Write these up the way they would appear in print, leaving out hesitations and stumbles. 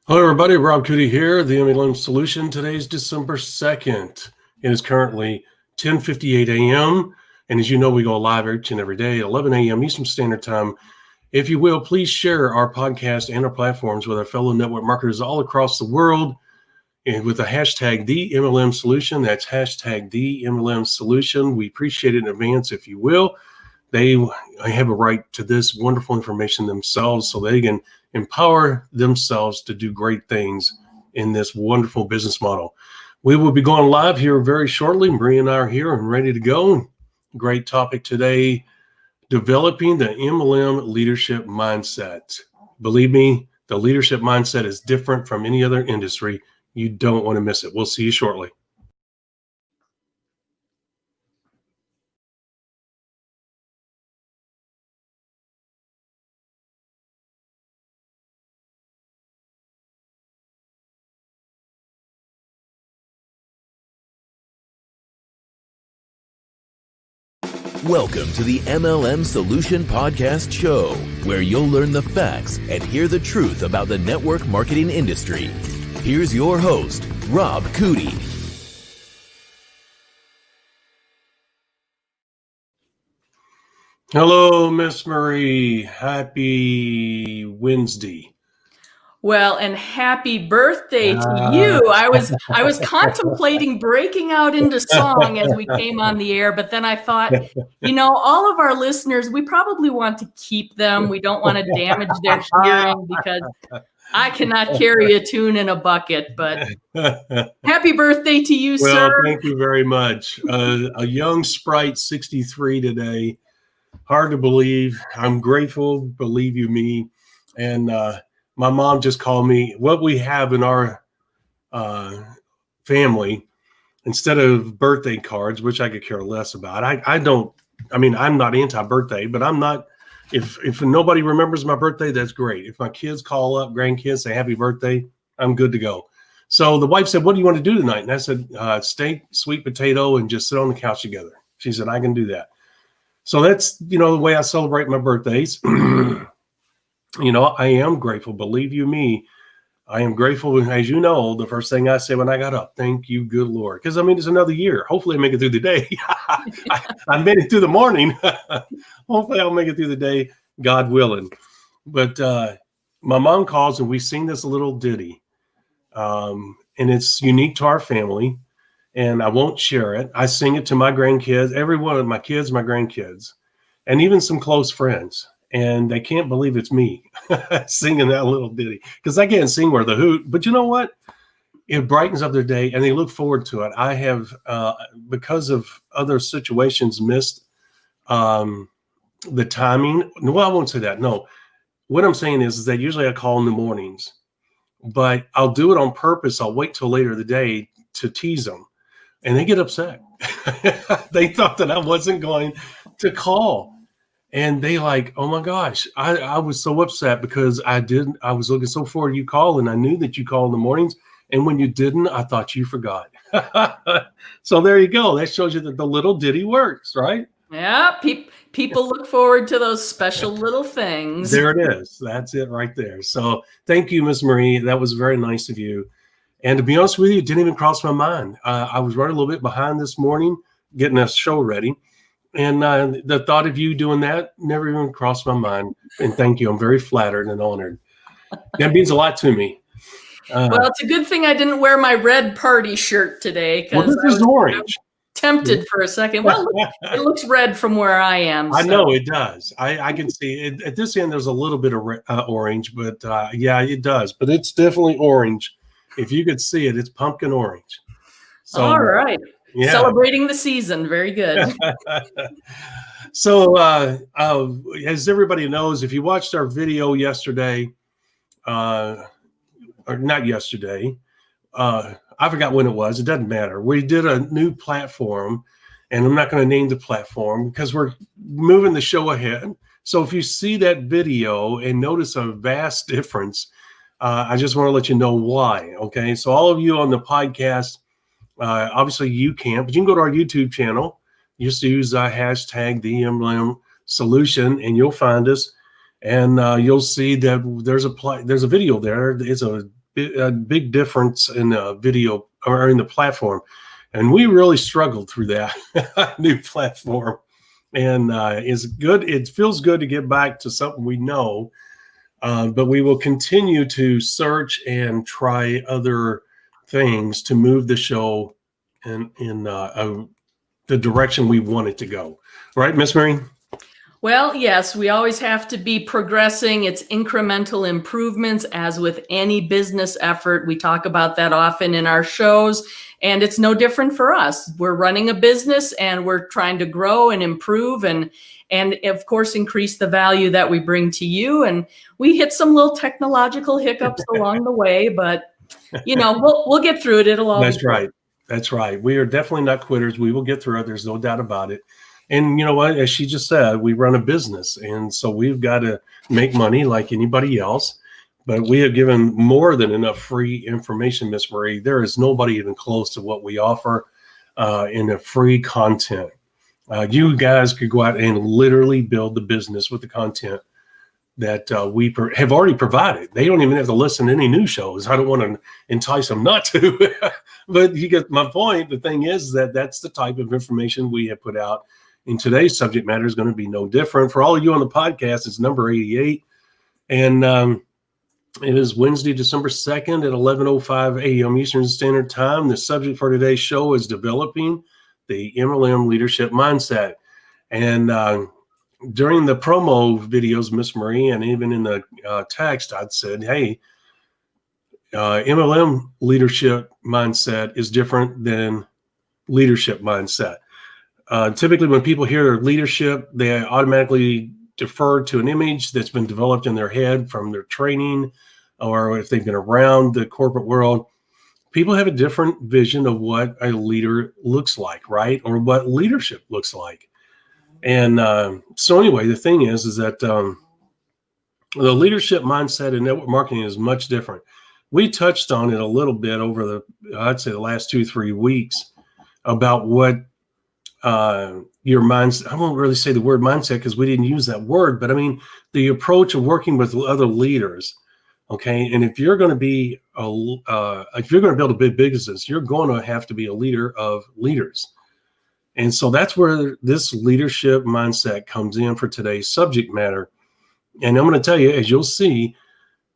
Hello, everybody. Rob Cootie here, the MLM Solution. Today's December 2nd. It is currently 10:58 a.m. And as you know, we go live each and every day, 11 a.m. Eastern Standard Time. If you will, please share our podcast and our platforms with our fellow network marketers all across the world. And with the hashtag TheMLM Solution, that's hashtag TheMLM Solution. We appreciate it in advance, if you will. They have a right to this wonderful information themselves so they can empower themselves to do great things in this wonderful business model. We will be going live here very shortly. Marie and I are here and ready to go. Great topic today, developing the MLM leadership mindset. Believe me, the leadership mindset is different from any other industry. You don't want to miss it. We'll see you shortly. Welcome to the MLM Solution Podcast Show, where you'll learn the facts and hear the truth about the network marketing industry. Here's your host, Rob Cootie. Hello, Miss Marie. Happy Wednesday. Well, and happy birthday to you. I was contemplating breaking out into song as we came on the air, but then I thought, all of our listeners, we probably want to keep them. We don't want to damage their hearing because I cannot carry a tune in a bucket, but happy birthday to you, sir. Well, thank you very much. A young sprite, 63 today. Hard to believe. I'm grateful, believe you me. And my mom just called me. What we have in our family, instead of birthday cards, which I could care less about, I'm not anti-birthday, but I'm not, if nobody remembers my birthday, that's great. If my kids call up, grandkids say happy birthday, I'm good to go. So the wife said, what do you want to do tonight? And I said, steak, sweet potato, and just sit on the couch together. She said, I can do that. So that's, the way I celebrate my birthdays. I am grateful. Believe you me, I am grateful. As you know, the first thing I say when I got up, thank you, good Lord. Because, it's another year. Hopefully I make it through the day. I made it through the morning. Hopefully I'll make it through the day, God willing. But my mom calls and we sing this little ditty. And it's unique to our family. And I won't share it. I sing it to my grandkids, every one of my kids, my grandkids, and even some close friends. And they can't believe it's me singing that little ditty because I can't sing worth a hoot. But you know what? It brightens up their day and they look forward to it. I have, because of other situations, missed the timing. No, I won't say that. No, what I'm saying is that usually I call in the mornings, but I'll do it on purpose. I'll wait till later in the day to tease them. And they get upset. They thought that I wasn't going to call. And they like, oh my gosh, I was so upset because I was looking so forward to you calling. I knew that you call in the mornings. And when you didn't, I thought you forgot. So there you go. That shows you that the little ditty works, right? Yeah, people look forward to those special little things. There it is. That's it right there. So thank you, Miss Marie. That was very nice of you. And to be honest with you, it didn't even cross my mind. I was running a little bit behind this morning, getting a show ready. And the thought of you doing that never even crossed my mind. And thank you. I'm very flattered and honored. That means a lot to me. Well, it's a good thing I didn't wear my red party shirt today because this is orange. Tempted for a second. Well, it looks red from where I am. I know it does. I can see it. At this end, there's a little bit of orange, but yeah, it does. But it's definitely orange. If you could see it, it's pumpkin orange. So, all right. Yeah. Celebrating the season. Very good. So as everybody knows, if you watched our video yesterday, or not yesterday, I forgot when it was. It doesn't matter. We did a new platform, and I'm not going to name the platform because we're moving the show ahead. So if you see that video and notice a vast difference, I just want to let you know why. Okay. So all of you on the podcast, obviously you can't, but you can go to our YouTube channel. Just use hashtag TheMLM Solution and you'll find us. And you'll see that there's a video there. It's a a big difference in the video or in the platform. And we really struggled through that new platform. And it's good. It feels good to get back to something we know, but we will continue to search and try other things to move the show in the direction we want it to go. Right, Miss Marie? Well, yes, we always have to be progressing. It's incremental improvements, as with any business effort. We talk about that often in our shows, and it's no different for us. We're running a business and we're trying to grow and improve and of course, increase the value that we bring to you. And we hit some little technological hiccups along the way, but we'll get through it. It'll all That's right. That's right. We are definitely not quitters. We will get through it. There's no doubt about it. And you know what? As she just said, we run a business. And so we've got to make money like anybody else. But we have given more than enough free information, Miss Marie. There is nobody even close to what we offer in the free content. You guys could go out and literally build the business with the content that we have already provided. They don't even have to listen to any new shows. I don't want to entice them not to. But you get my point. The thing is that that's the type of information we have put out. And today's subject matter is going to be no different. For all of you on the podcast, it's number 88. And it is Wednesday, December 2nd at 11:05 a.m. Eastern Standard Time. The subject for today's show is developing the MLM leadership mindset. And during the promo videos, Miss Marie, and even in the text, I'd said, hey, MLM leadership mindset is different than leadership mindset. Typically, when people hear leadership, they automatically defer to an image that's been developed in their head from their training, or if they've been around the corporate world. People have a different vision of what a leader looks like, right? Or what leadership looks like. And so anyway, the thing is that the leadership mindset in network marketing is much different. We touched on it a little bit over I'd say the last 2-3 weeks about what your mindset, I won't really say the word mindset because we didn't use that word, but I mean, the approach of working with other leaders. Okay. And if you're going to be if you're going to build a big business, you're going to have to be a leader of leaders. And so that's where this leadership mindset comes in for today's subject matter. And I'm going to tell you, as you'll see,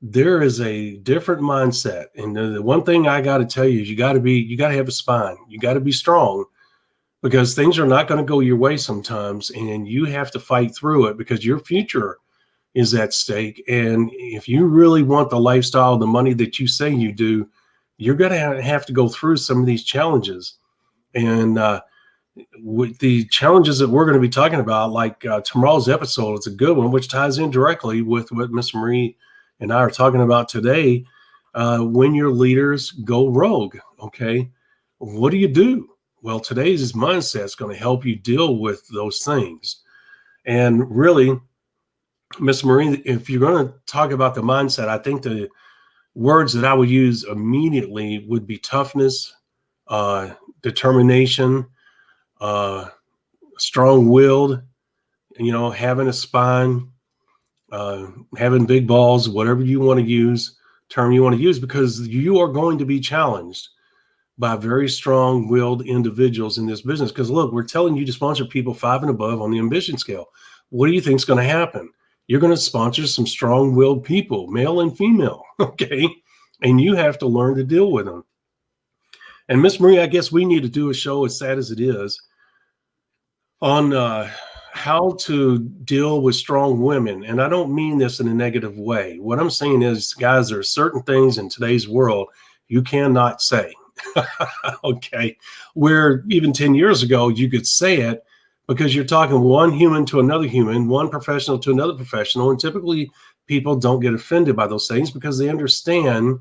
there is a different mindset. And the one thing I got to tell you is you got to have a spine. You got to be strong, because things are not going to go your way sometimes. And you have to fight through it because your future is at stake. And if you really want the lifestyle, the money that you say you do, you're going to have to go through some of these challenges. And with the challenges that we're going to be talking about, like tomorrow's episode, it's a good one, which ties in directly with what Miss Marie and I are talking about today. When your leaders go rogue, okay, what do you do? Well, today's mindset is going to help you deal with those things. And really, Miss Marie, if you're going to talk about the mindset, I think the words that I would use immediately would be toughness, determination, strong-willed, having a spine, having big balls, whatever you want to use, term you want to use, because you are going to be challenged by very strong-willed individuals in this business. Because look, we're telling you to sponsor people 5 and above on the ambition scale. What do you think is going to happen? You're going to sponsor some strong-willed people, male and female, okay? And you have to learn to deal with them. And Miss Marie, I guess we need to do a show, as sad as it is, on how to deal with strong women. And I don't mean this in a negative way. What I'm saying is, guys, there are certain things in today's world you cannot say, okay? Where even 10 years ago, you could say it because you're talking one human to another human, one professional to another professional. And typically people don't get offended by those things because they understand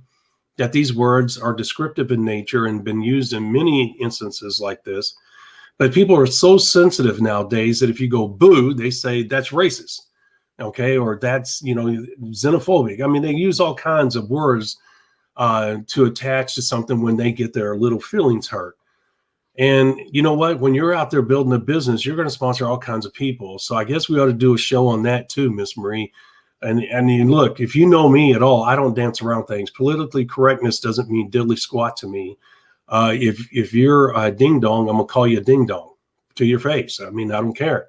that these words are descriptive in nature and been used in many instances like this. But people are so sensitive nowadays that if you go boo, they say that's racist, okay? Or that's, xenophobic. I mean, they use all kinds of words to attach to something when they get their little feelings hurt. And you know what? When you're out there building a business, you're going to sponsor all kinds of people. So I guess we ought to do a show on that too, Miss Marie. And you look, if you know me at all, I don't dance around things. Politically correctness doesn't mean diddly squat to me. If you're a ding dong, I'm gonna call you a ding dong to your face. I mean, I don't care.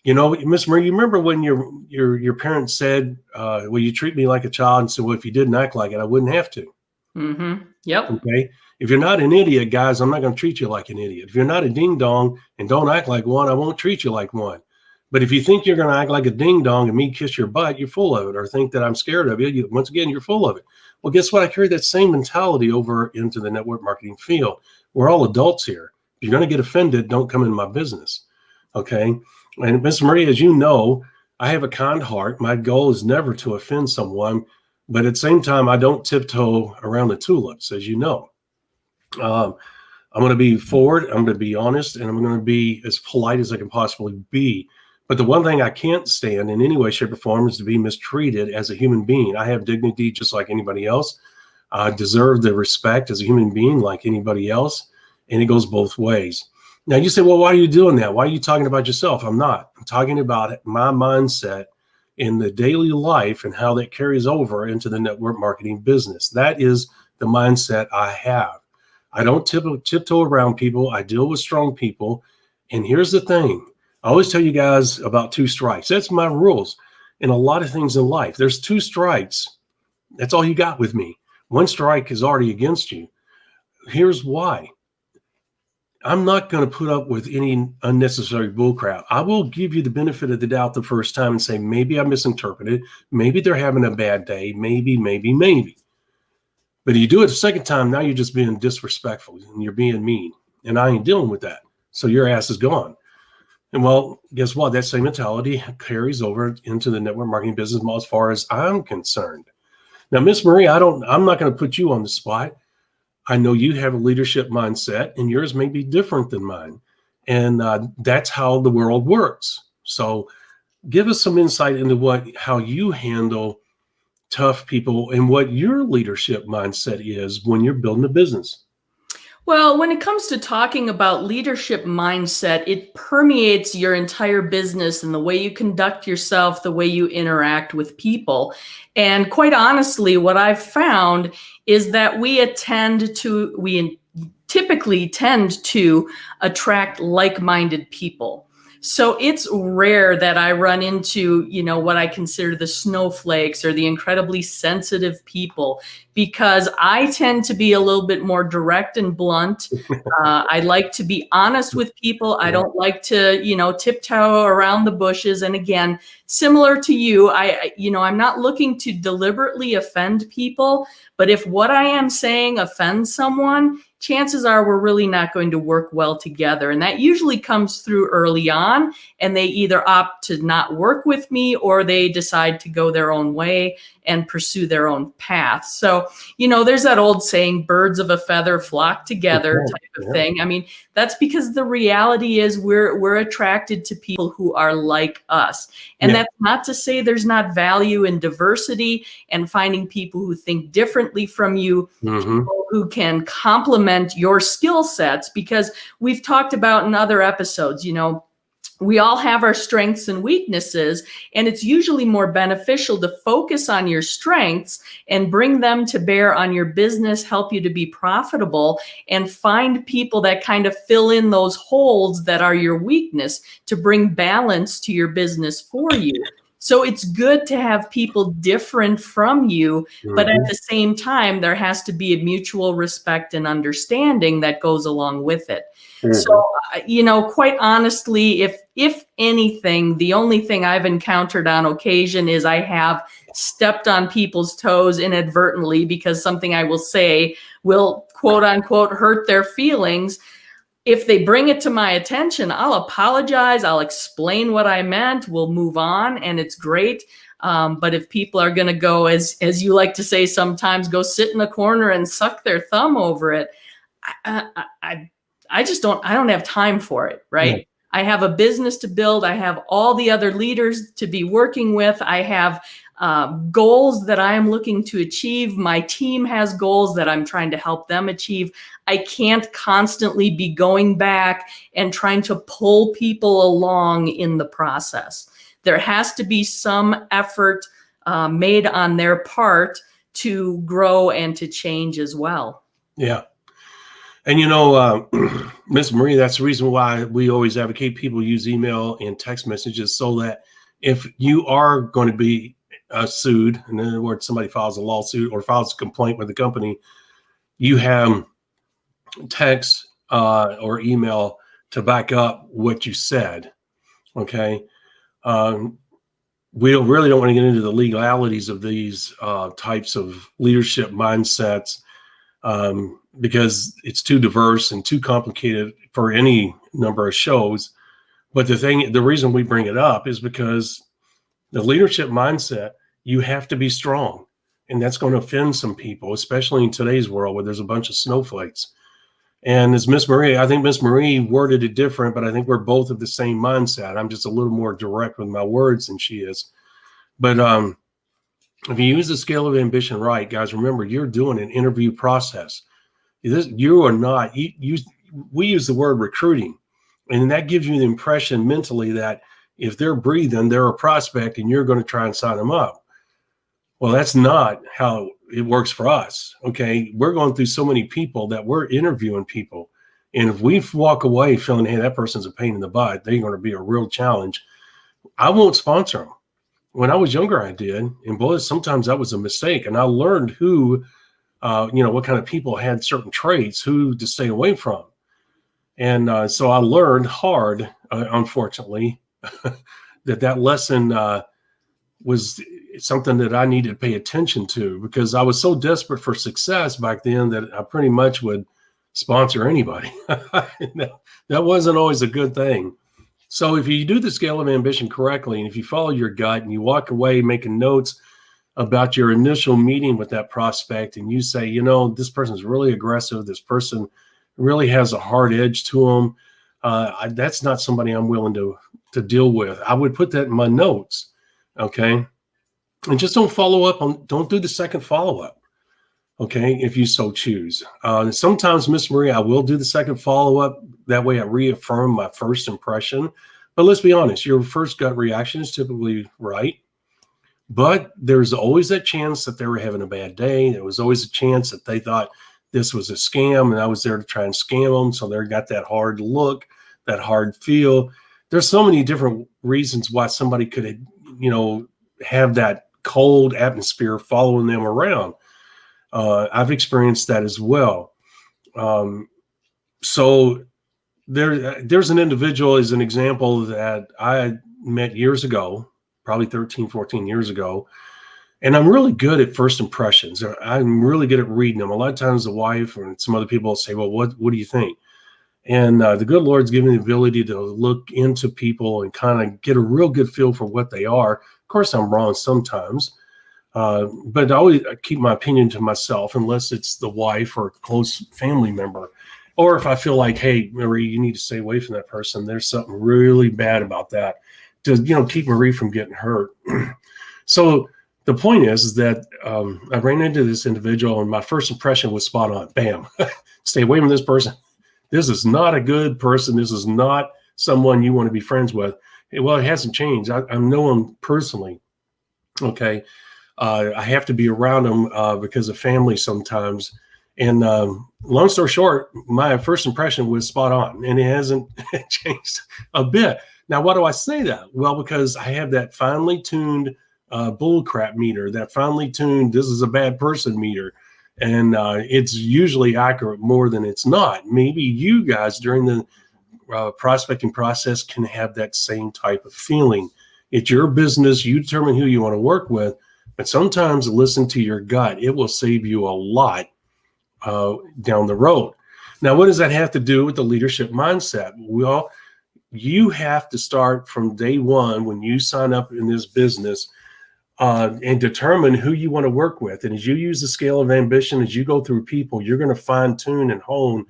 You know, Miss Marie, you remember when your parents said, "Well, you treat me like a child," and said, "Well, if you didn't act like it, I wouldn't have to." Mm-hmm. Yep. Okay. If you're not an idiot, guys, I'm not going to treat you like an idiot. If you're not a ding dong and don't act like one, I won't treat you like one. But if you think you're going to act like a ding dong and me kiss your butt, you're full of it. Or think that I'm scared of you, once again, you're full of it. Well, guess what? I carry that same mentality over into the network marketing field. We're all adults here. If you're going to get offended, don't come into my business. Okay. And Miss Marie, as you know, I have a kind heart. My goal is never to offend someone, but at the same time, I don't tiptoe around the tulips, as you know. I'm going to be forward. I'm going to be honest, and I'm going to be as polite as I can possibly be. But the one thing I can't stand in any way, shape, or form is to be mistreated as a human being. I have dignity just like anybody else. I deserve the respect as a human being like anybody else, and it goes both ways. Now, you say, well, why are you doing that? Why are you talking about yourself? I'm not. I'm talking about my mindset in the daily life and how that carries over into the network marketing business. That is the mindset I have. I don't tiptoe around people. I deal with strong people. And here's the thing. I always tell you guys about 2 strikes. That's my rules in a lot of things in life. There's 2 strikes. That's all you got with me. 1 strike is already against you. Here's why. I'm not going to put up with any unnecessary bullcrap. I will give you the benefit of the doubt the first time and say, maybe I misinterpreted. Maybe they're having a bad day. Maybe. But you do it the second time, now you're just being disrespectful and you're being mean. And I ain't dealing with that. So your ass is gone. And well, guess what? That same mentality carries over into the network marketing business model as far as I'm concerned. Now, Miss Marie, I'm not going to put you on the spot. I know you have a leadership mindset and yours may be different than mine. And that's how the world works. So give us some insight into how you handle tough people and what your leadership mindset is when you're building a business. Well, when it comes to talking about leadership mindset, it permeates your entire business and the way you conduct yourself, the way you interact with people. And quite honestly, what I've found is that we typically tend to attract like-minded people. So it's rare that I run into, what I consider the snowflakes or the incredibly sensitive people, because I tend to be a little bit more direct and blunt. I like to be honest with people. I don't like to, tiptoe around the bushes. And again, similar to you, I'm not looking to deliberately offend people, but if what I am saying offends someone, chances are we're really not going to work well together. And that usually comes through early on, and they either opt to not work with me or they decide to go their own way and pursue their own path. So, there's that old saying, birds of a feather flock together type of thing. I mean, that's because the reality is we're attracted to people who are like us. And that's not to say there's not value in diversity and finding people who think differently from you, people who can complement your skill sets, because we've talked about in other episodes, we all have our strengths and weaknesses, and it's usually more beneficial to focus on your strengths and bring them to bear on your business, help you to be profitable, and find people that kind of fill in those holes that are your weakness to bring balance to your business for you. So it's good to have people different from you, but at the same time, there has to be a mutual respect and understanding that goes along with it. So, quite honestly, if anything, the only thing I've encountered on occasion is I have stepped on people's toes inadvertently because something I will say will, quote unquote, hurt their feelings. If they bring it to my attention, I'll apologize. I'll explain what I meant. We'll move on, and it's great. But if people are going to go, as you like to say sometimes, go sit in a corner and suck their thumb over it, I just don't have time for it, right? Yeah. I have a business to build. I have all the other leaders to be working with. I have goals that I am looking to achieve. My team has goals that I'm trying to help them achieve. I can't constantly be going back and trying to pull people along in the process. There has to be some effort made on their part to grow and to change as well. Yeah. And, Miss Marie, that's the reason why we always advocate people use email and text messages, so that if you are going to be sued, in other words, somebody files a lawsuit or files a complaint with the company, you have text or email to back up what you said. Okay. We really don't want to get into the legalities of these types of leadership mindsets, because it's too diverse and too complicated for any number of shows. But the reason we bring it up is because the leadership mindset, you have to be strong, and that's going to offend some people, especially in today's world where there's a bunch of snowflakes. And as Miss Marie, I think Miss Marie worded it different, but I think we're both of the same mindset. I'm just a little more direct with my words than she is. But if you use the scale of ambition right, guys, remember, you're doing an interview process. You are not, we use the word recruiting, and that gives you the impression mentally that if they're breathing, they're a prospect and you're going to try and sign them up. Well, that's not how it works for us. Okay. We're going through so many people that we're interviewing people. And if we walk away feeling, hey, that person's a pain in the butt, they're going to be a real challenge, I won't sponsor them. When I was younger, I did. And boy, sometimes that was a mistake. And I learned who, what kind of people had certain traits, who to stay away from. And so I learned hard, unfortunately, that lesson was something that I needed to pay attention to, because I was so desperate for success back then that I pretty much would sponsor anybody. That wasn't always a good thing. So if you do the scale of ambition correctly, and if you follow your gut and you walk away making notes about your initial meeting with that prospect, and you say, this person's really aggressive, this person really has a hard edge to them, that's not somebody I'm willing to deal with. I would put that in my notes. Okay. And just don't don't do the second follow-up. Okay. If you so choose. Sometimes, Miss Marie, I will do the second follow-up. That way I reaffirm my first impression. But let's be honest, your first gut reaction is typically right. But there's always that chance that they were having a bad day. There was always a chance that they thought this was a scam and I was there to try and scam them. So they got that hard look, that hard feel. There's so many different reasons why somebody could, have that cold atmosphere following them around. I've experienced that as well. So there's an individual, as an example, that I met years ago, probably 13, 14 years ago. And I'm really good at first impressions. I'm really good at reading them. A lot of times the wife and some other people say, well, what do you think? And the good Lord's given me the ability to look into people and kind of get a real good feel for what they are. Of course, I'm wrong sometimes, but I always keep my opinion to myself unless it's the wife or a close family member. Or if I feel like, hey, Marie, you need to stay away from that person. There's something really bad about that to, keep Marie from getting hurt. So the point is that I ran into this individual and my first impression was spot on. Bam, stay away from this person. This is not a good person. This is not someone you want to be friends with. Well, it hasn't changed. I know him personally. Okay. I have to be around him because of family sometimes. And long story short, my first impression was spot on, and it hasn't changed a bit. Now, why do I say that? Well, because I have that finely tuned bullcrap meter, that finely tuned, this is a bad person meter. And it's usually accurate more than it's not. Maybe you guys during the prospecting process can have that same type of feeling. It's your business. You determine who you want to work with. But sometimes listen to your gut. It will save you a lot down the road. Now, what does that have to do with the leadership mindset? Well, you have to start from day one when you sign up in this business and determine who you want to work with. And as you use the scale of ambition, as you go through people, you're going to fine tune and hone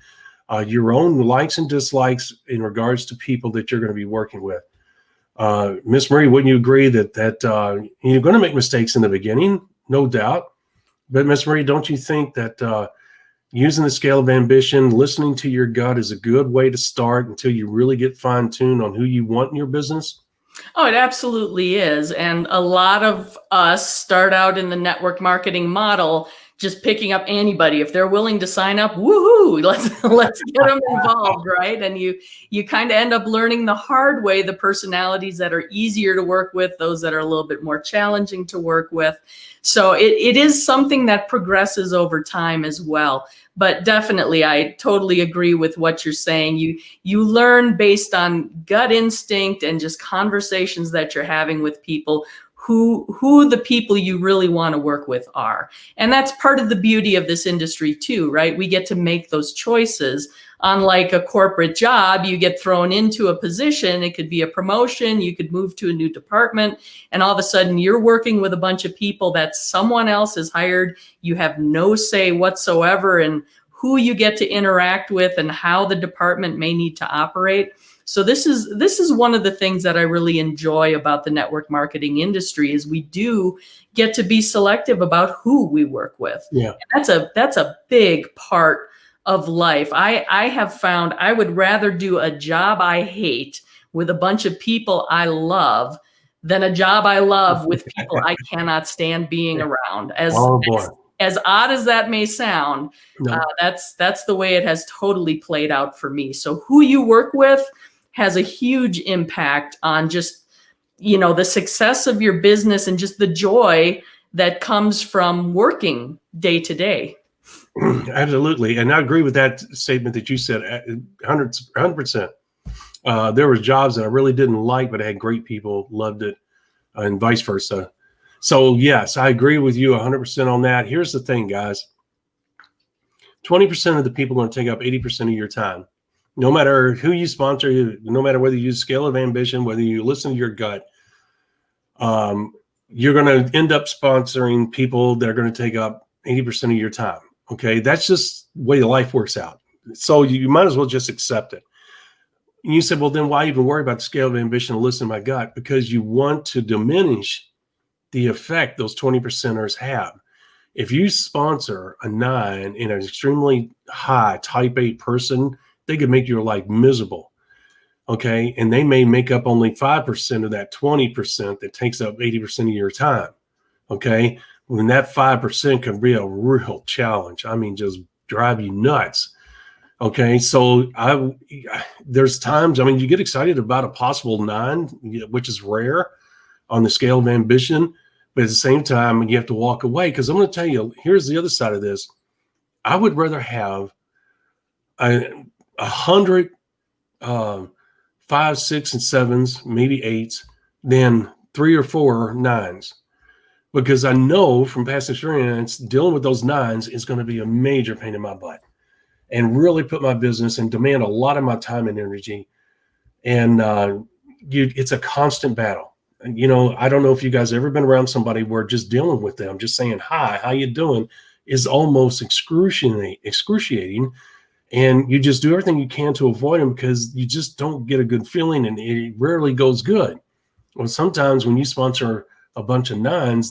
your own likes and dislikes in regards to people that you're going to be working with. Miss Marie, wouldn't you agree that you're going to make mistakes in the beginning? No doubt. But Miss Marie, don't you think that using the scale of ambition, listening to your gut is a good way to start until you really get fine tuned on who you want in your business? Oh, it absolutely is. And a lot of us start out in the network marketing model just picking up anybody. If they're willing to sign up, woohoo, let's get them involved, right? And you kind of end up learning the hard way the personalities that are easier to work with, those that are a little bit more challenging to work with. So it is something that progresses over time as well. But definitely, I totally agree with what you're saying. You learn based on gut instinct and just conversations that you're having with people who the people you really want to work with are. And that's part of the beauty of this industry too, right? We get to make those choices. Unlike a corporate job, you get thrown into a position. It could be a promotion. You could move to a new department. And all of a sudden you're working with a bunch of people that someone else has hired. You have no say whatsoever in who you get to interact with and how the department may need to operate. So this is one of the things that I really enjoy about the network marketing industry is we do get to be selective about who we work with. Yeah. And that's a big part of life. I have found I would rather do a job I hate with a bunch of people I love than a job I love with people I cannot stand being around. As odd as that may sound, No. that's the way it has totally played out for me. So who you work with has a huge impact on just, the success of your business and just the joy that comes from working day to day. Absolutely. And I agree with that statement that you said 100%. There were jobs that I really didn't like, but I had great people, loved it, and vice versa. So yes, I agree with you 100% on that. Here's the thing, guys. 20% of the people are going to take up 80% of your time. No matter who you sponsor, no matter whether you use scale of ambition, whether you listen to your gut, you're going to end up sponsoring people that are going to take up 80% of your time. Okay. That's just the way life works out. So you might as well just accept it. And you said, well, then why even worry about the scale of ambition and listen to my gut? Because you want to diminish the effect those 20%ers have. If you sponsor a 9 in an extremely high type A person, they could make your life miserable. Okay. And they may make up only 5% of that 20% that takes up 80% of your time. Okay. When that 5% can be a real challenge. I mean, just drive you nuts. Okay. So there's times, you get excited about a possible 9, which is rare on the scale of ambition. But at the same time, you have to walk away, because I'm going to tell you, here's the other side of this. I would rather have 100 5s, 6s, and 7s, maybe 8s, than 3 or 4 9s, because I know from past experience dealing with those 9s is going to be a major pain in my butt and really put my business and demand a lot of my time and energy. And it's a constant battle. I don't know if you guys ever been around somebody where just dealing with them, just saying, hi, how you doing, is almost excruciating. And you just do everything you can to avoid them because you just don't get a good feeling, and it rarely goes good. Well, sometimes when you sponsor a bunch of 9s,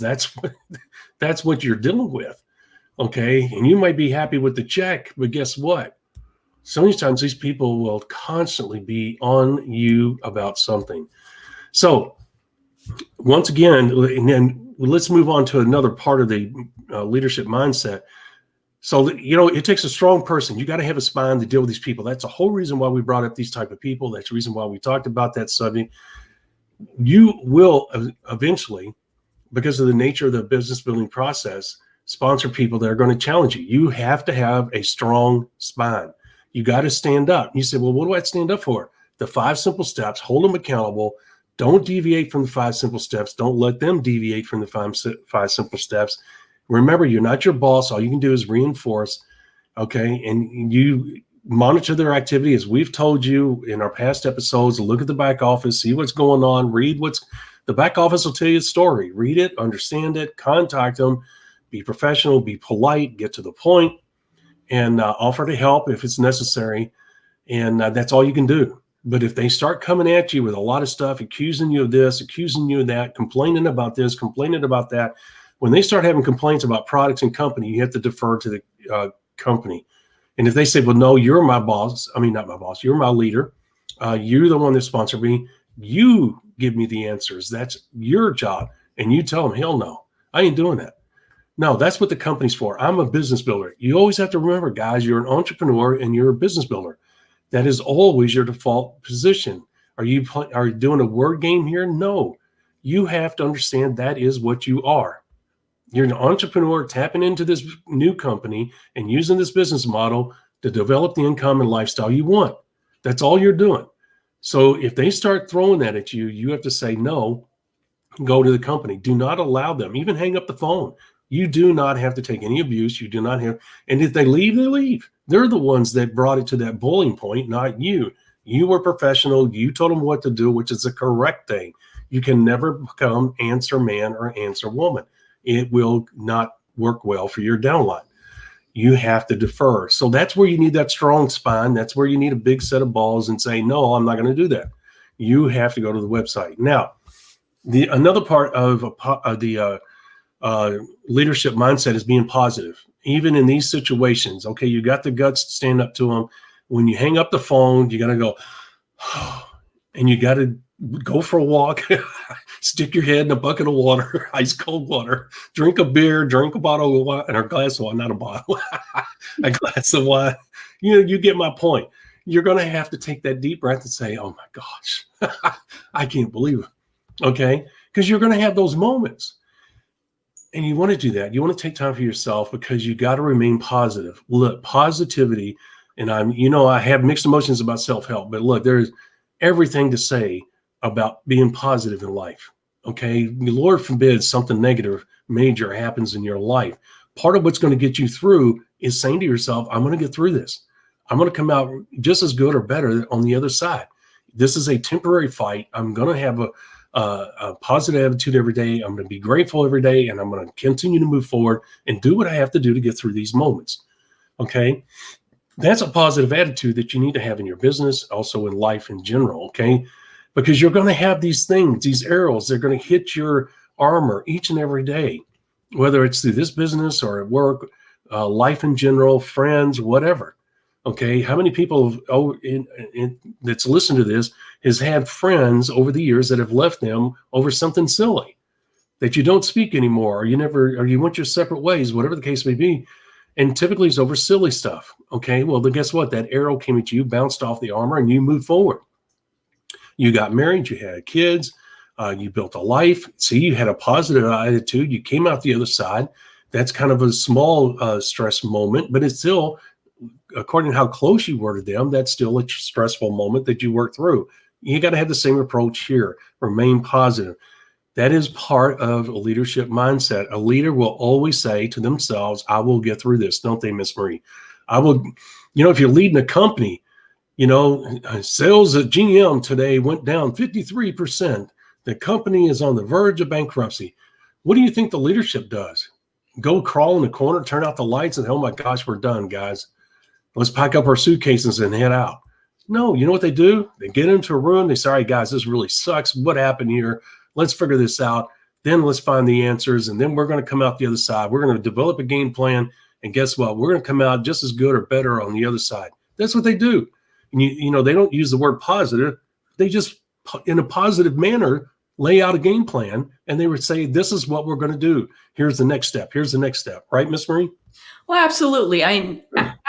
that's what you're dealing with. Okay. And you might be happy with the check, but guess what? So many times these people will constantly be on you about something. So once again, and then let's move on to another part of the leadership mindset. So, it takes a strong person. You got to have a spine to deal with these people. That's the whole reason why we brought up these type of people. That's the reason why we talked about that subject. You will eventually, because of the nature of the business building process, sponsor people that are going to challenge you. You have to have a strong spine. You got to stand up. You say, well, what do I stand up for? The 5 simple steps, hold them accountable. Don't deviate from the 5 simple steps. Don't let them deviate from the 5 simple steps. Remember, you're not your boss. All you can do is reinforce. Okay. And you monitor their activity, as we've told you in our past episodes. Look at the back office, see what's going on, read the back office will tell you a story. Read it, understand it, contact them, be professional, be polite, get to the point, and offer to help if it's necessary. And that's all you can do. But if they start coming at you with a lot of stuff, accusing you of this, accusing you of that, complaining about this, complaining about that, when they start having complaints about products and company, you have to defer to the company. And if they say, well, no, you're my boss, not my boss, you're my leader, you're the one that sponsored me, You give me the answers. That's your job. And you tell them, hell no, I ain't doing that. No, that's what the company's for. I'm a business builder. You always have to remember, guys, you're an entrepreneur and you're a business builder. That is always your default position. Are you doing a word game here? No. You have to understand that is what you are. You're an entrepreneur tapping into this new company and using this business model to develop the income and lifestyle you want. That's all you're doing. So if they start throwing that at you, you have to say no, go to the company. Do not allow them, even hang up the phone. You do not have to take any abuse. You do not have, and if they leave, they leave. They're the ones that brought it to that boiling point, not you. You were professional. You told them what to do, which is the correct thing. You can never become answer man or answer woman. It will not work well for your downline. You have to defer. So that's where you need that strong spine. That's where you need a big set of balls and say, no, I'm not going to do that. You have to go to the website. Now, another part of the leadership mindset is being positive, even in these situations. Okay, you got the guts to stand up to them. When you hang up the phone, you got to go, and you got to go for a walk, stick your head in a bucket of water, ice cold water, drink a beer, drink a bottle of wine, or a glass of wine, not a bottle, a glass of wine. You get my point. You're going to have to take that deep breath and say, oh my gosh, I can't believe it. Okay, because you're going to have those moments. And you want to do that. You want to take time for yourself because you got to remain positive. Look, positivity, and I have mixed emotions about self-help, but look, there's everything to say about being positive in life. Okay. Lord forbid something negative major happens in your life. Part of what's going to get you through is saying to yourself, I'm going to get through this. I'm going to come out just as good or better on the other side. This is a temporary fight. I'm going to have a positive attitude every day. I'm going to be grateful every day, and I'm going to continue to move forward and do what I have to do to get through these moments. Okay. That's a positive attitude that you need to have in your business, also in life in general. Okay. Because you're going to have these things, these arrows, they're going to hit your armor each and every day, whether it's through this business or at work, life in general, friends, whatever. Okay. How many people that's listened to this has had friends over the years that have left them over something silly that you don't speak anymore, or you went your separate ways, whatever the case may be. And typically it's over silly stuff. Okay. Well, then guess what? That arrow came at you, bounced off the armor, and you moved forward. You got married, you had kids, you built a life. See, you had a positive attitude. You came out the other side. That's kind of a small stress moment, but it's still, according to how close you were to them, that's still a stressful moment that you work through. You got to have the same approach here. Remain positive. That is part of a leadership mindset. A leader will always say to themselves, I will get through this. Don't they, Miss Marie? I will, if you're leading a company, sales at GM today went down 53%. The company is on the verge of bankruptcy. What do you think the leadership does? Go crawl in the corner, turn out the lights, and oh my gosh, we're done, guys. Let's pack up our suitcases and head out. No, you know what they do? They get into a room. They say, all right, guys, this really sucks. What happened here? Let's figure this out. Then let's find the answers. And then we're going to come out the other side. We're going to develop a game plan. And guess what? We're going to come out just as good or better on the other side. That's what they do. And they don't use the word positive. They just, in a positive manner, lay out a game plan, and they would say, this is what we're going to do. Here's the next step. Here's the next step. Right, Miss Marie? Well, absolutely.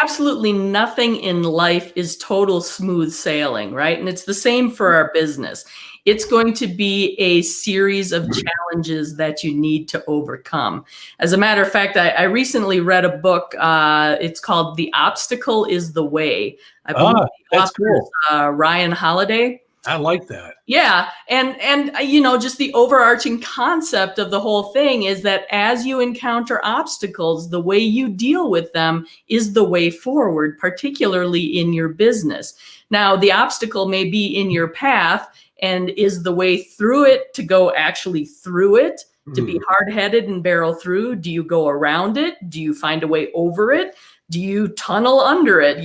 Absolutely nothing in life is total smooth sailing, right? And it's the same for our business. It's going to be a series of challenges that you need to overcome. As a matter of fact, I recently read a book. It's called The Obstacle is the Way. I believe the that's author is, cool. Ryan Holiday. I like that. Yeah. And just the overarching concept of the whole thing is that as you encounter obstacles, the way you deal with them is the way forward, particularly in your business. Now, the obstacle may be in your path, and is the way through it to go actually through it, to be hard-headed and barrel through? Do you go around it? Do you find a way over it? Do you tunnel under it?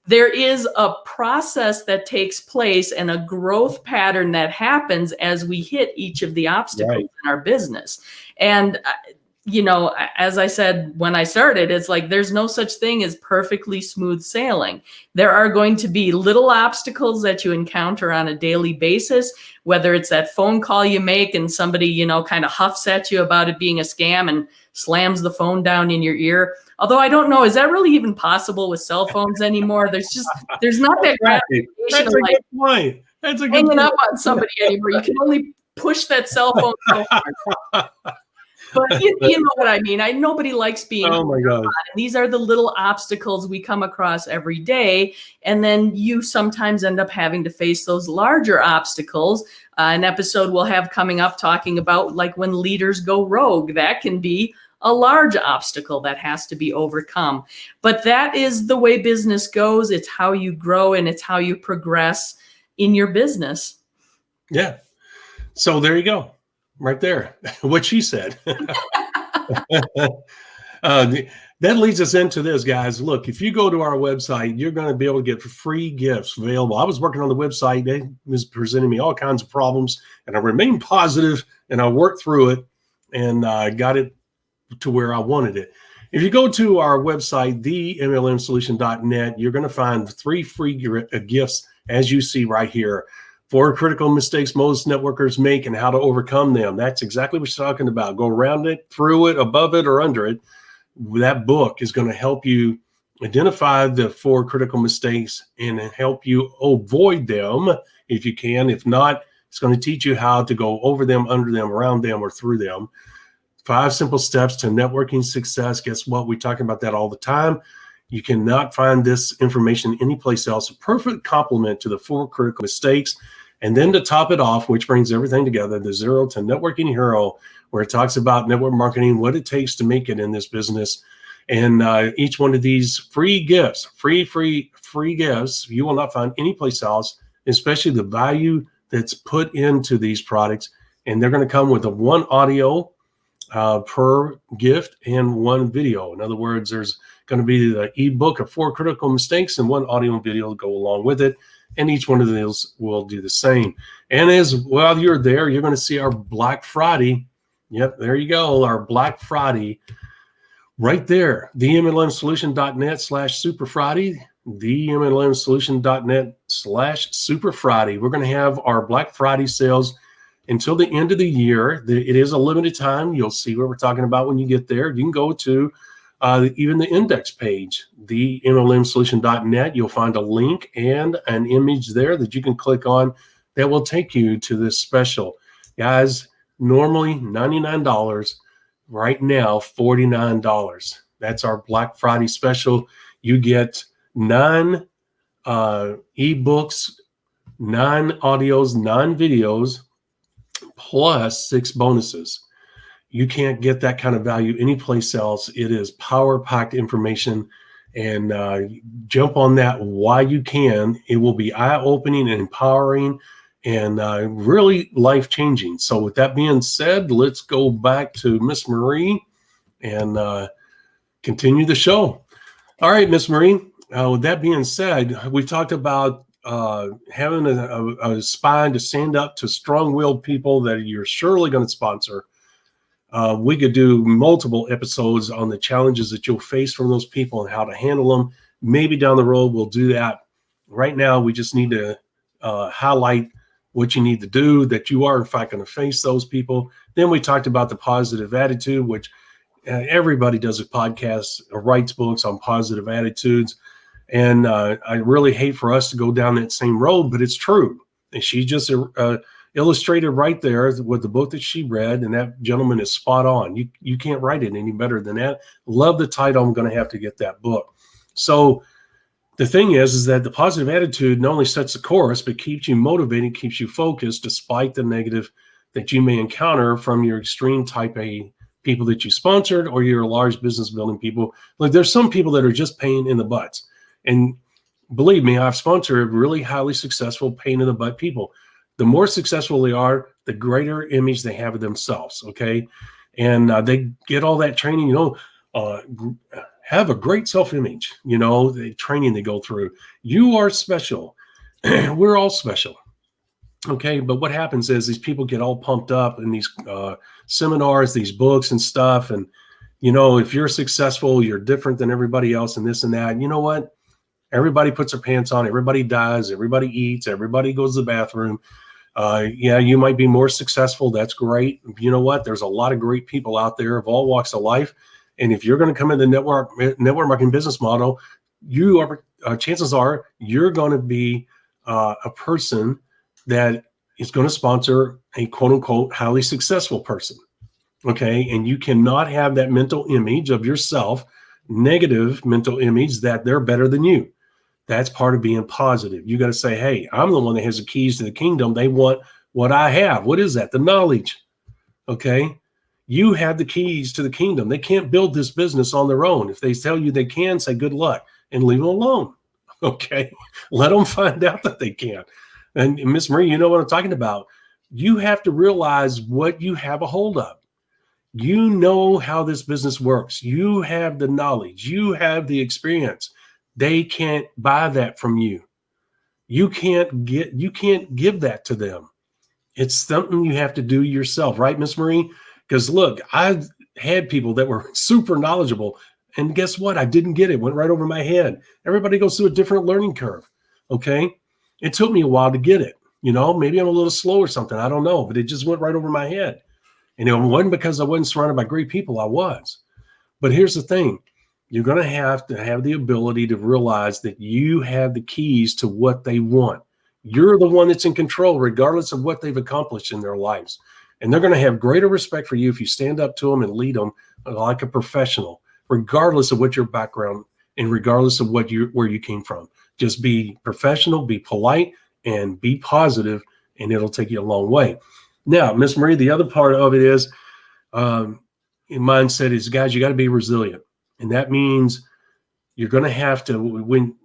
There is a process that takes place and a growth pattern that happens as we hit each of the obstacles in our business. And as I said when I started, it's like there's no such thing as perfectly smooth sailing. There are going to be little obstacles that you encounter on a daily basis, whether it's that phone call you make and somebody, kind of huffs at you about it being a scam and slams the phone down in your ear. Although I don't know, is that really even possible with cell phones anymore? There's not that gratification That's of a like good point. That's a good hanging point. up on somebody anymore. You can only push that cell phone so hard. But you know what I mean. Nobody likes being Oh my God. and these are the little obstacles we come across every day. And then you sometimes end up having to face those larger obstacles. An episode we'll have coming up talking about like when leaders go rogue. That can be a large obstacle that has to be overcome. But that is the way business goes. It's how you grow and it's how you progress in your business. Yeah. So there you go. Right there. What she said. That leads us into this, guys. Look, if you go to our website, you're going to be able to get free gifts available. I was working on the website. They was presenting me all kinds of problems, and I remained positive, and I worked through it, and got it to where I wanted it. If you go to our website, TheMLM-solution.net, you're going to find 3 free gifts, as you see right here. 4 critical mistakes most networkers make and how to overcome them. That's exactly what you're talking about. Go around it, through it, above it, or under it. That book is going to help you identify the 4 critical mistakes and help you avoid them if you can. If not, it's going to teach you how to go over them, under them, around them, or through them. 5 simple steps to networking success. Guess what? We talk about that all the time. You cannot find this information anyplace else. A perfect complement to the 4 critical mistakes. And then to top it off, which brings everything together, the Zero to Networking Hero, where it talks about network marketing, what it takes to make it in this business. And each one of these free gifts, free gifts, you will not find anyplace else, especially the value that's put into these products. And they're going to come with a 1 audio per gift and 1 video. In other words, there's going to be the ebook of 4 critical mistakes and 1 audio and video to go along with it. And each one of those will do the same. And as while you're there, you're going to see our Black Friday. Yep, there you go. Our Black Friday right there. TheMLMsolution.net/Super Friday. TheMLMsolution.net/Super Friday. We're going to have our Black Friday sales until the end of the year. It is a limited time. You'll see what we're talking about when you get there. You can go to even the index page, TheMLMsolution.net. You'll find a link and an image there that you can click on that will take you to this special. Guys, normally $99, right now $49. That's our Black Friday special. You get 9 ebooks, 9 audios, 9 videos, plus 6 bonuses. You can't get that kind of value anyplace else. It is power-packed information, and jump on that while you can. It will be eye-opening and empowering and really life-changing. So with that being said, let's go back to Miss Marie and continue the show. All right, Miss Marie, with that being said, we've talked about having a spine to stand up to strong-willed people that you're surely going to sponsor. We could do multiple episodes on the challenges that you'll face from those people and how to handle them. Maybe down the road, we'll do that. Right now, we just need to highlight what you need to do, that you are, in fact, going to face those people. Then we talked about the positive attitude, which everybody does a podcast or writes books on positive attitudes. And I really hate for us to go down that same road, but it's true. And she just illustrated right there with the book that she read, and that gentleman is spot on. You can't write it any better than that. Love the title. I'm going to have to get that book. So the thing is that the positive attitude not only sets the course, but keeps you motivated, keeps you focused despite the negative that you may encounter from your extreme type A people that you sponsored or your large business building people. Like, there's some people that are just pain in the butts. And believe me, I've sponsored really highly successful pain in the butt people. The more successful they are, the greater image they have of themselves, okay? And they get all that training, have a great self-image, the training they go through. You are special. We're all special. Okay, but what happens is these people get all pumped up in these seminars, these books and stuff. And, if you're successful, you're different than everybody else and this and that. And you know what? Everybody puts their pants on. Everybody dies. Everybody eats. Everybody goes to the bathroom. Yeah, you might be more successful. That's great. You know what? There's a lot of great people out there of all walks of life. And if you're going to come in the network marketing business model, you are chances are you're going to be a person that is going to sponsor a quote unquote highly successful person. Okay. And you cannot have that mental image of yourself, negative mental image that they're better than you. That's part of being positive. You got to say, hey, I'm the one that has the keys to the kingdom. They want what I have. What is that? The knowledge. Okay. You have the keys to the kingdom. They can't build this business on their own. If they tell you they can, say good luck and leave them alone. Okay. Let them find out that they can. And Miss Marie, you know what I'm talking about. You have to realize what you have a hold of. You know how this business works. You have the knowledge. You have the experience. They can't buy that from you. You can't give that to them. It's something you have to do yourself, right, Miss Marie? Because look, I've had people that were super knowledgeable, and guess what? I didn't get it. Went right over my head. Everybody goes through a different learning curve. Okay. It took me a while to get it. Maybe I'm a little slow or something. I don't know, but it just went right over my head. And it wasn't because I wasn't surrounded by great people. I was. But here's the thing. You're going to have the ability to realize that you have the keys to what they want. You're the one that's in control, regardless of what they've accomplished in their lives. And they're going to have greater respect for you if you stand up to them and lead them like a professional, regardless of what your background and regardless of where you came from. Just be professional, be polite, and be positive, and it'll take you a long way. Now, Miss Marie, the other part of it is, mindset is, guys, you got to be resilient. And that means you're going to have to,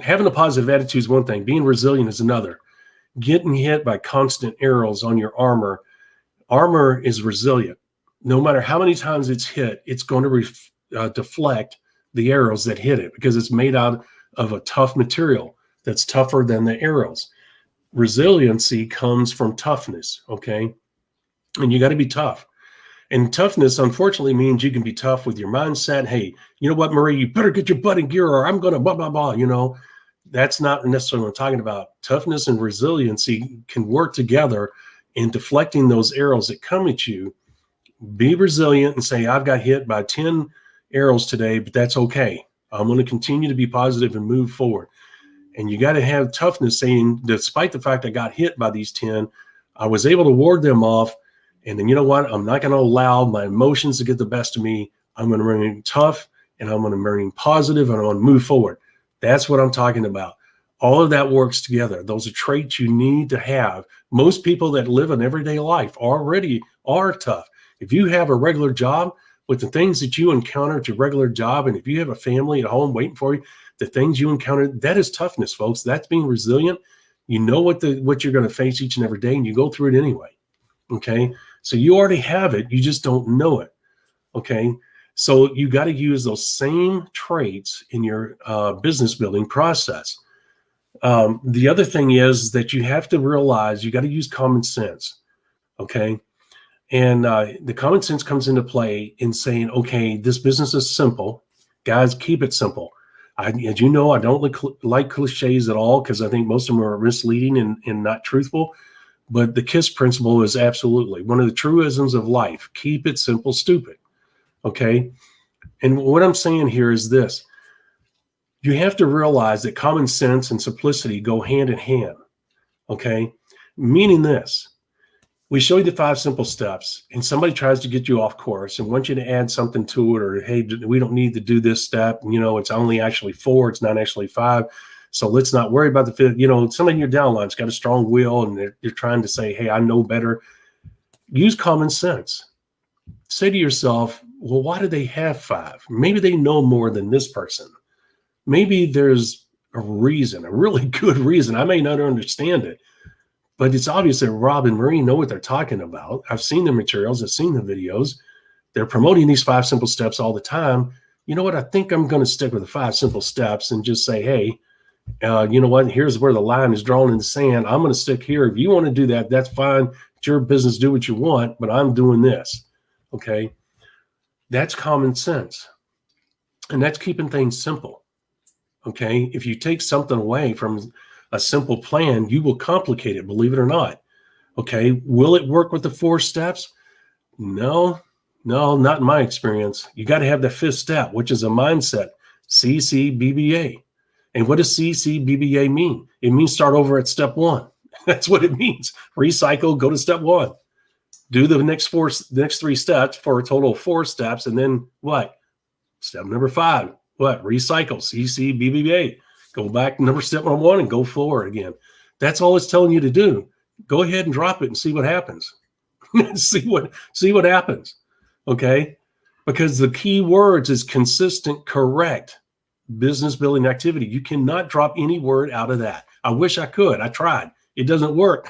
having a positive attitude is one thing, being resilient is another. Getting hit by constant arrows on your armor is resilient. No matter how many times it's hit, it's going to deflect the arrows that hit it because it's made out of a tough material that's tougher than the arrows. Resiliency comes from toughness, okay? And you got to be tough. And toughness, unfortunately, means you can be tough with your mindset. Hey, you know what, Marie, you better get your butt in gear or I'm going to blah, blah, blah. That's not necessarily what I'm talking about. Toughness and resiliency can work together in deflecting those arrows that come at you. Be resilient and say, I've got hit by 10 arrows today, but that's okay. I'm going to continue to be positive and move forward. And you got to have toughness saying, despite the fact I got hit by these 10, I was able to ward them off. And then you know what? I'm not going to allow my emotions to get the best of me. I'm going to remain tough and I'm going to remain positive and I'm going to move forward. That's what I'm talking about. All of that works together. Those are traits you need to have. Most people that live an everyday life already are tough. If you have a regular job with the things that you encounter at your regular job, and if you have a family at home waiting for you, the things you encounter, that is toughness, folks. That's being resilient. You know what you're going to face each and every day, and you go through it anyway. Okay. So you already have it. You just don't know it. Okay. So you got to use those same traits in your business building process. The other thing is that you have to realize you got to use common sense. Okay. And the common sense comes into play in saying, okay, this business is simple. Guys, keep it simple. As you know, I don't like cliches at all because I think most of them are misleading and not truthful. But the KISS principle is absolutely one of the truisms of life. Keep it simple, stupid. Okay. And what I'm saying here is this. You have to realize that common sense and simplicity go hand in hand. Okay. Meaning this. We show you the 5 simple steps and somebody tries to get you off course and wants you to add something to it, or, hey, we don't need to do this step. It's only actually 4. It's not actually 5. So let's not worry about the 5th. Somebody in your downline's got a strong will and they're trying to say, hey, I know better. Use common sense. Say to yourself, well, why do they have 5? Maybe they know more than this person. Maybe there's a reason, a really good reason. I may not understand it. But it's obvious that Rob and Marie know what they're talking about. I've seen the materials. I've seen the videos. They're promoting these 5 simple steps all the time. You know what? I think I'm going to stick with the 5 simple steps and just say, hey, You know what? Here's where the line is drawn in the sand. I'm going to stick here. If you want to do that, that's fine. It's your business. Do what you want, but I'm doing this. Okay. That's common sense. And that's keeping things simple. Okay. If you take something away from a simple plan, you will complicate it, believe it or not. Okay. Will it work with the 4 steps? No, not in my experience. You got to have the 5th step, which is a mindset, CCBBA. And what does CCBBA mean? It means start over at step 1. That's what it means. Recycle, go to step 1. Do the next 3 steps for a total of 4 steps. And then what? Step number 5, what? Recycle, CCBBA. Go back to step number 1 and go forward again. That's all it's telling you to do. Go ahead and drop it and see what happens. see what happens. Okay? Because the key words is consistent, correct business building activity. You cannot drop any word out of that. I wish I could. I tried. It doesn't work.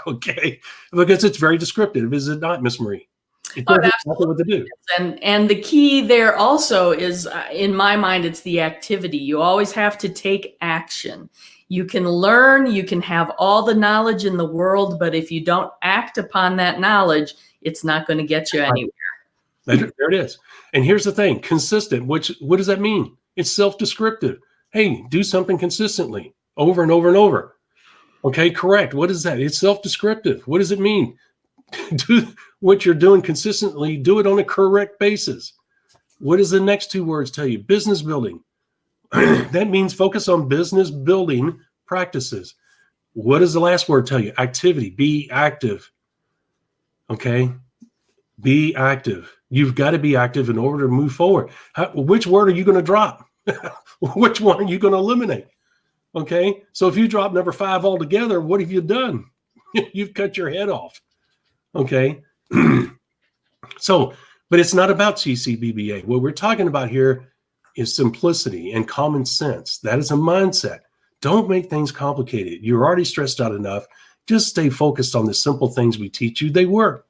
Okay. Because it's very descriptive, is it not, Miss Marie? It doesn't exactly what to do. And the key there also is, in my mind, it's the activity. You always have to take action. You can learn, you can have all the knowledge in the world, but if you don't act upon that knowledge, it's not going to get you anywhere. There it is. And here's the thing, consistent, what does that mean? It's self-descriptive. Hey, do something consistently over and over and over. Okay, correct. What is that? It's self-descriptive. What does it mean? Do what you're doing consistently, do it on a correct basis. What does the next 2 words tell you? Business building. That means focus on business building practices. What does the last word tell you? Activity. Be active. Okay, be active. You've got to be active in order to move forward. Which word are you going to drop? Which one are you going to eliminate? Okay, so if you drop number 5 altogether, what have you done? You've cut your head off. Okay, so, but it's not about CCBBA. What we're talking about here is simplicity and common sense. That is a mindset. Don't make things complicated. You're already stressed out enough. Just stay focused on the simple things we teach you. They work.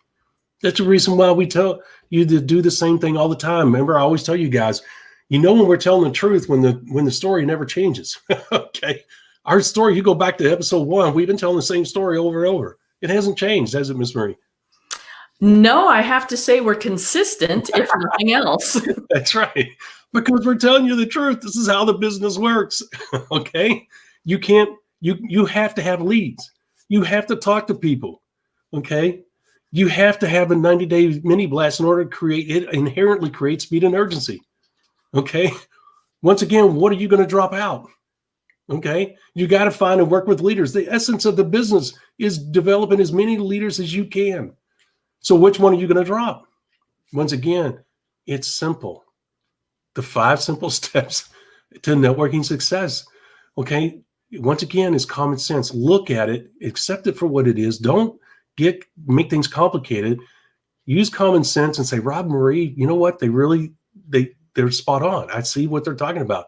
That's the reason why we tell you to do the same thing all the time. Remember, I always tell you guys, you know when we're telling the truth when the story never changes. Okay, our story, you go back to episode 1, we've been telling the same story over and over. It hasn't changed, has it, Miss Marie? No, I have to say we're consistent, if nothing else. That's right. Because we're telling you the truth. This is how the business works. Okay, you have to have leads. You have to talk to people. Okay. You have to have a 90-day mini blast in order to create it. Inherently create speed and urgency. Okay. Once again, what are you going to drop out? Okay. You got to find and work with leaders. The essence of the business is developing as many leaders as you can. So which one are you going to drop? Once again, it's simple. The 5 simple steps to networking success. Okay. Once again, is common sense. Look at it, accept it for what it is. Don't make things complicated. Use common sense and say, Rob, Marie, you know what? They're spot on. I see what they're talking about.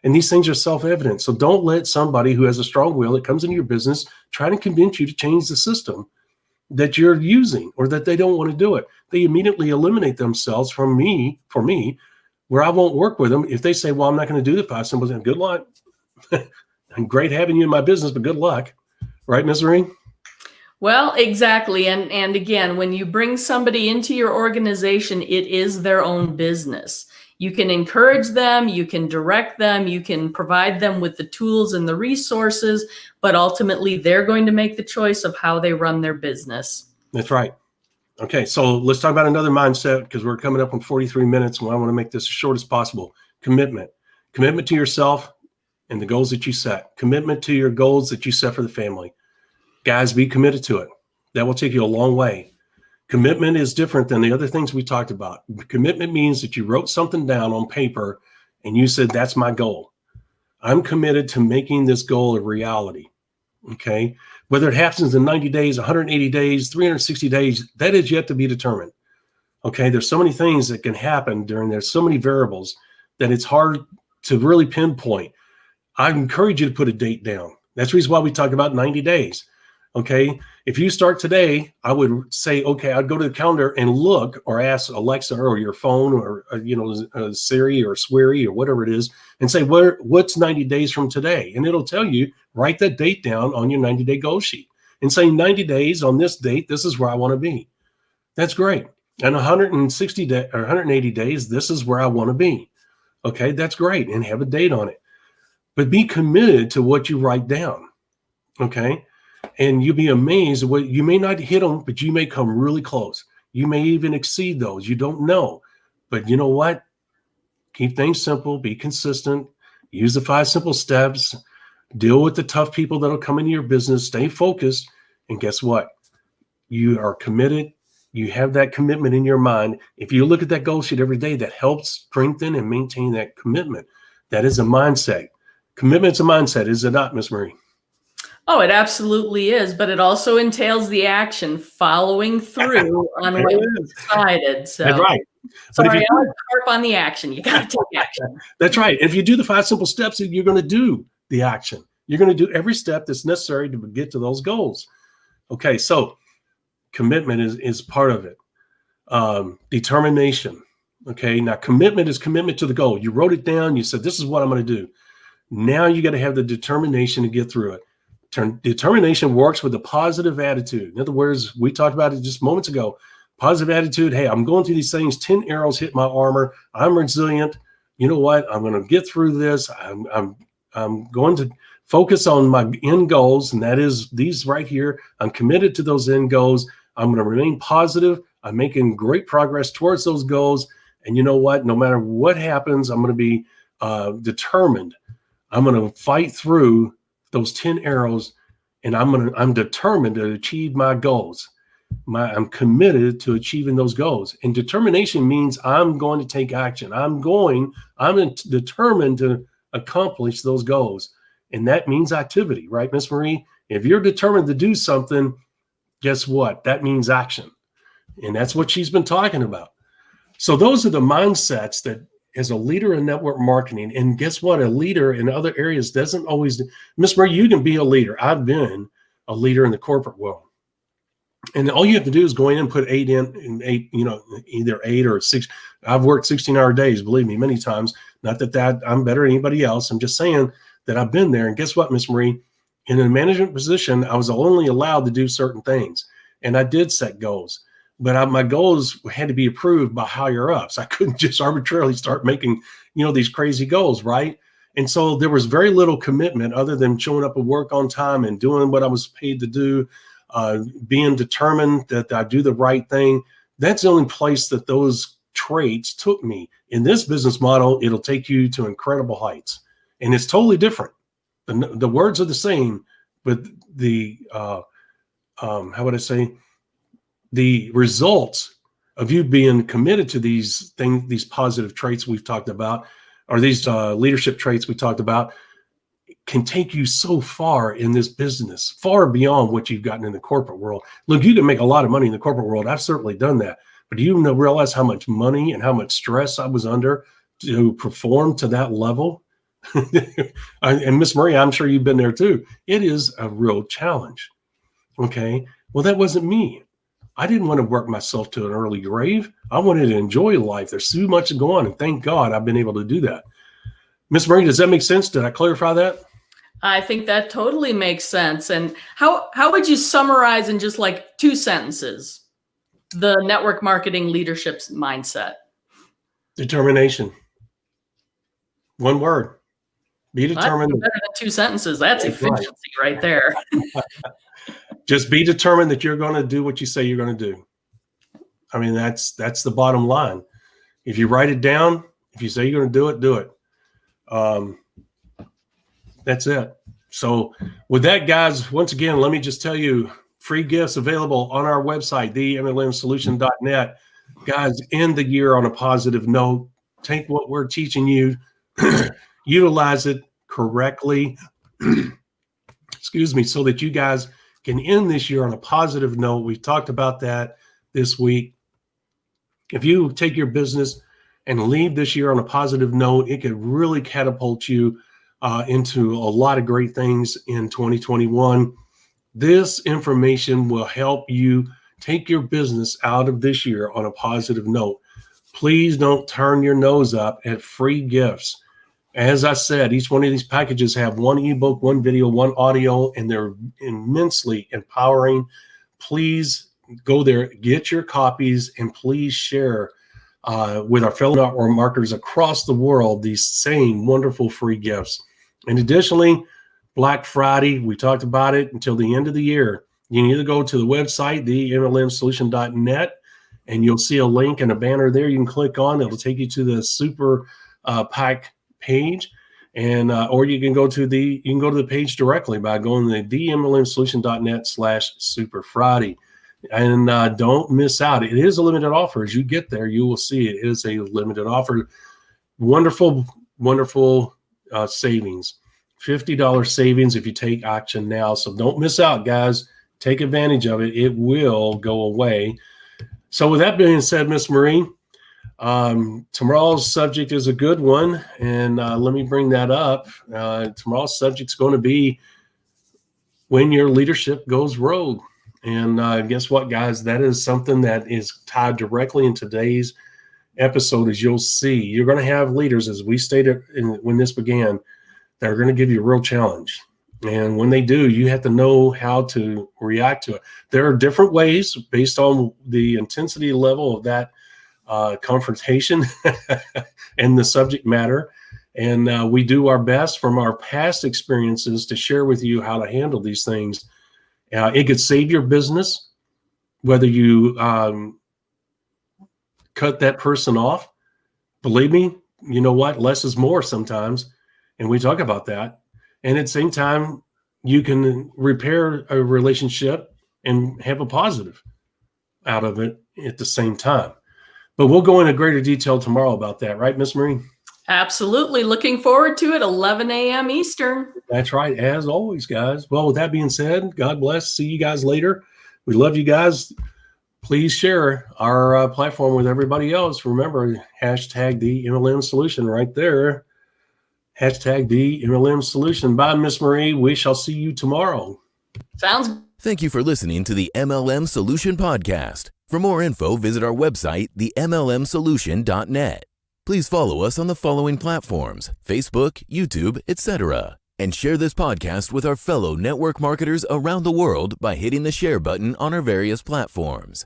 And these things are self-evident. So don't let somebody who has a strong will that comes into your business try to convince you to change the system that you're using or that they don't want to do it. They immediately eliminate themselves for me, where I won't work with them. If they say, well, I'm not going to do the 5 symbols, then good luck. I'm great having you in my business, but good luck. Right, Ms. Marie? Well, exactly. And again, when you bring somebody into your organization, it is their own business. You can encourage them, you can direct them, you can provide them with the tools and the resources, but ultimately they're going to make the choice of how they run their business. That's right. Okay, so let's talk about another mindset because we're coming up on 43 minutes and I want to make this as short as possible. Commitment. Commitment to yourself and the goals that you set. Commitment to your goals that you set for the family. Guys, be committed to it. That will take you a long way. Commitment is different than the other things we talked about. Commitment means that you wrote something down on paper and you said, that's my goal. I'm committed to making this goal a reality. Okay. Whether it happens in 90 days, 180 days, 360 days, that is yet to be determined. Okay. There's so many things that can happen there's so many variables that it's hard to really pinpoint. I encourage you to put a date down. That's the reason why we talk about 90 days. Okay. If you start today, I would say, okay, I'd go to the calendar and look, or ask Alexa or your phone, or, Siri or Sweary or whatever it is, and say, what's 90 days from today? And it'll tell you, write that date down on your 90-day goal sheet and say 90 days on this date, this is where I want to be. That's great. And 160 days or 180 days, this is where I want to be. Okay, that's great. And have a date on it. But be committed to what you write down. Okay. And you'll be amazed at what you may not hit them, but you may come really close. You may even exceed those. You don't know. But you know what? Keep things simple, be consistent, use the 5 simple steps, deal with the tough people that'll come into your business, stay focused. And guess what? You are committed. You have that commitment in your mind. If you look at that goal sheet every day, that helps strengthen and maintain that commitment. That is a mindset. Commitment's a mindset, is it not, Miss Marie? Oh, it absolutely is, but it also entails the action, following through on what you decided. So that's right. Sorry, I like to harp on the action. You got to take action. That's right. If you do the 5 simple steps, you're going to do the action. You're going to do every step that's necessary to get to those goals. Okay, so commitment is part of it. Determination. Okay, now commitment is commitment to the goal. You wrote it down. You said, this is what I'm going to do. Now you got to have the determination to get through it. Determination works with a positive attitude. In other words, we talked about it just moments ago. Positive attitude. Hey, I'm going through these things. 10 arrows hit my armor. I'm resilient. You know what? I'm going to get through this. I'm going to focus on my end goals, and that is these right here. I'm committed to those end goals. I'm going to remain positive. I'm making great progress towards those goals. And you know what? No matter what happens, I'm going to be determined. I'm going to fight through those 10 arrows, and I'm determined to achieve my goals. I'm committed to achieving those goals. And determination means I'm going to take action. I'm determined to accomplish those goals. And that means activity, right, Miss Marie? If you're determined to do something, guess what? That means action. And that's what she's been talking about. So those are the mindsets that, as a leader in network marketing, and guess what? A leader in other areas doesn't always, Miss Marie, you can be a leader. I've been a leader in the corporate world. And all you have to do is go in and put 8 in, either 8 or 6. I've worked 16-hour days, believe me, many times. Not that I'm better than anybody else. I'm just saying that I've been there. And guess what, Miss Marie? In a management position, I was only allowed to do certain things. And I did set goals. But my goals had to be approved by higher ups. I couldn't just arbitrarily start making, these crazy goals, right? And so there was very little commitment other than showing up at work on time and doing what I was paid to do, being determined that I do the right thing. That's the only place that those traits took me. In this business model, it'll take you to incredible heights. And it's totally different. The words are the same, but the, how would I say? The results of you being committed to these things, these positive traits we've talked about, or these leadership traits we talked about, can take you so far in this business, far beyond what you've gotten in the corporate world. Look, you can make a lot of money in the corporate world. I've certainly done that. But do you realize how much money and how much stress I was under to perform to that level? And Miss Marie, I'm sure you've been there too. It is a real challenge. Okay. Well, that wasn't me. I didn't want to work myself to an early grave. I wanted to enjoy life. There's too much to go on, and thank God I've been able to do that. Miss Marie, does that make sense? Did I clarify that? I think that totally makes sense. And how would you summarize in just like 2 sentences the network marketing leadership's mindset? Determination. One word. Be determined. That's better than 2 sentences. That's efficiency right there. Just be determined that you're going to do what you say you're going to do. I mean, that's the bottom line. If you write it down, if you say you're going to do it. That's it. So with that, guys, once again, let me just tell you, free gifts available on our website, TheMLM-solution.net. Guys, end the year on a positive note. Take what we're teaching you, utilize it correctly, excuse me, so that you guys can end this year on a positive note. We talked about that this week. If you take your business and leave this year on a positive note, it could really catapult you into a lot of great things in 2021. This information will help you take your business out of this year on a positive note. Please don't turn your nose up at free gifts. As I said, each one of these packages have one ebook, one video, one audio, and they're immensely empowering. Please go there, get your copies, and please share with our fellow network marketers across the world these same wonderful free gifts. And additionally, Black Friday, we talked about it until the end of the year. You can either go to the website, TheMLM-solution.net, and you'll see a link and a banner there you can click on. It'll take you to the Super Pack page, and or you can go to the page directly by going to TheMLM-solution.net/Super Friday. And don't miss out. It is a limited offer. As you get there, you will see it is a limited offer. Wonderful, wonderful savings. $50 savings if you take action now. So don't miss out, guys. Take advantage of it. It will go away. So with that being said, Miss Marie, tomorrow's subject is a good one. And let me bring that up. Tomorrow's subject is going to be when your leadership goes rogue. And guess what, guys? That is something that is tied directly in today's episode. As you'll see, you're going to have leaders, as we stated when this began, that are going to give you a real challenge. And when they do, you have to know how to react to it. There are different ways based on the intensity level of that confrontation and the subject matter. And we do our best from our past experiences to share with you how to handle these things. It could save your business, whether you cut that person off. Believe me, you know what? Less is more sometimes. And we talk about that. And at the same time, you can repair a relationship and have a positive out of it at the same time. But we'll go into greater detail tomorrow about that, right, Miss Marie? Absolutely. Looking forward to it, 11 a.m. Eastern. That's right, as always, guys. Well, with that being said, God bless. See you guys later. We love you guys. Please share our platform with everybody else. Remember, hashtag TheMLM Solution right there. Hashtag TheMLM Solution. Bye, Miss Marie. We shall see you tomorrow. Sounds. Thank you for listening to the MLM Solution Podcast. For more info, visit our website, TheMLM-solution.net. Please follow us on the following platforms: Facebook, YouTube, etc. And share this podcast with our fellow network marketers around the world by hitting the share button on our various platforms.